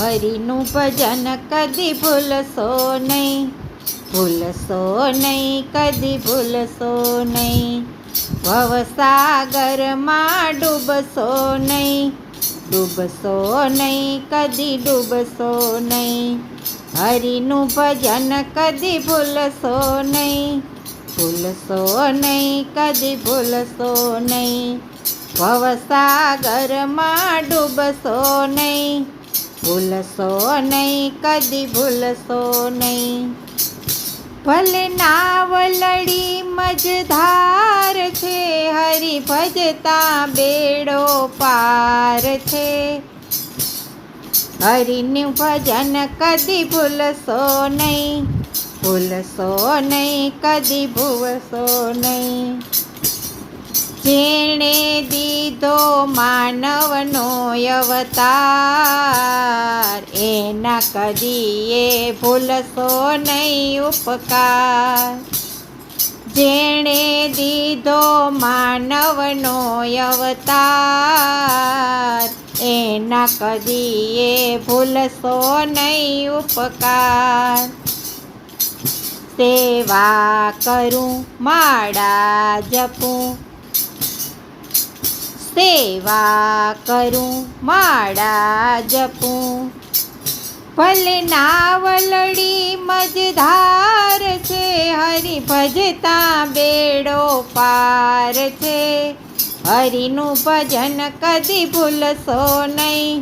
હરિનું ભજન કદી ભૂલશો નહીં, ભૂલશો નહીં, કદી ભૂલશો નહીં. ભવસાગરમાં ડૂબશો નહીં, ડૂબશો નહીં, કદી ડૂબશો નહીં. હરિનું ભજન કદી ભૂલશો નહીં, ભૂલશો નહીં, કદી ભૂલશો નહીં. ભવસાગરમાં ડૂબશો નહીં, ભૂલશો નહીં, કદી ભૂલશો નહીં. ભલે નાવલડી મજધાર છે, હરિ ભજતા બેડો પાર છે. હરિનું ભજન કદી ભૂલશો નહીં, ભૂલશો નહીં, કદી ભૂલશો નહીં. જેણે દીધો માનવનો અવતાર, એના કદીએ ભૂલશો નહીં ઉપકાર. જેણે દીધો માનવનો અવતાર, એના કદીએ ભૂલશો નહીં ઉપકાર. સેવા કરું માળા જપું, સેવા કરું માળા જપું. ભલે નાવલડી મજધાર છે, હરિ ભજતા બેડો પાર છે. હરિનું ભજન કદી ભૂલશો નહીં,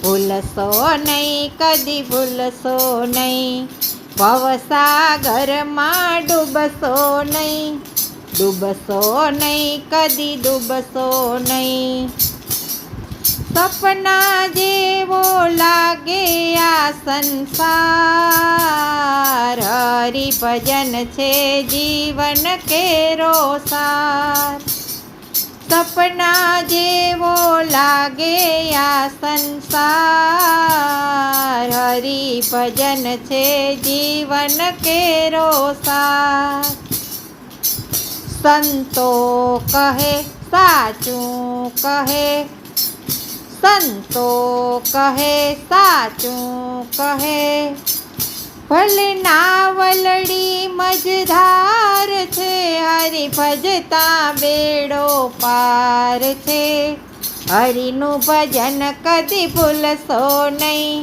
ભૂલશો નહીં, કદી ભૂલશો નહીં. ભવસાગરમાં ડૂબશો નહીં, ડૂબશો નહીં, કદી ડૂબશો નહીં. સપના જેવો લાગે આ સંસાર, હરિ ભજન છે જીવન કેરો સાર. સપના જેવો લાગે આ સંસાર, હરિ ભજન છે જીવન કેરો સાર. સંતો કહે સાચું કહે, સંતો કહે સાચું કહે. ભલે નાવલડી મજધાર છે, હરિ ભજતા બેડો પાર છે. હરિનું ભજન કદી ભૂલશો નહીં,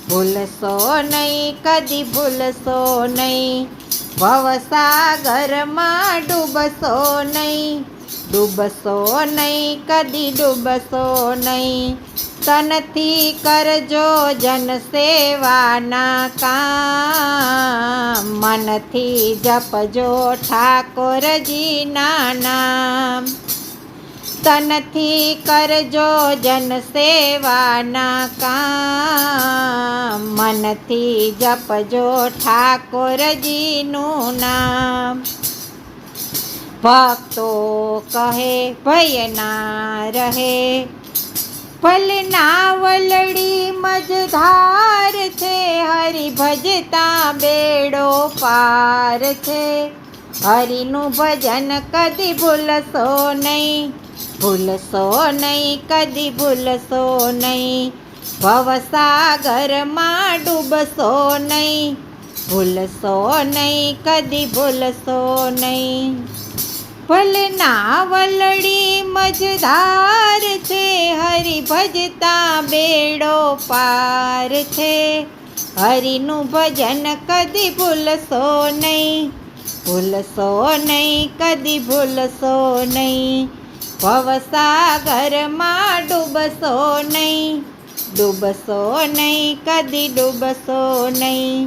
ભૂલશો નહીં, કદી ભૂલશો નહીં. ભવસાગરમાં ડૂબશો નહીં, ડૂબશો નહીં, કદી ડૂબશો નહીં. તનથી કરજો જન સેવાના કામ, મનથી જપજો ઠાકોરજીના નામ. તનથી કરજો જન સેવાના કામ, મનથી જપજો ઠાકોરજીનું નામ. ભક્તો કહે ભય ના રહે, ભલે નાવલડી મજધાર છે, હરિ ભજતા બેડો પાર છે. હરિનું ભજન કદી ભૂલશો નહીં, ભૂલશો નહીં, કદી ભૂલશો નહીં. ભવસાગરમાં ડૂબશો નહીં, ભૂલશો નહીં, કદી ભૂલશો નહીં. ભલે નાવલડી મજધાર છે, હરિ ભજતા બેડો પાર છે. હરિનું ભજન કદી ભૂલશો નહીં, ભૂલશો નહીં, કદી ભૂલશો નહીં. ભવસાગરમાં ડૂબશો નહીં, ડૂબશો નહીં, કદી ડૂબશો નહીં.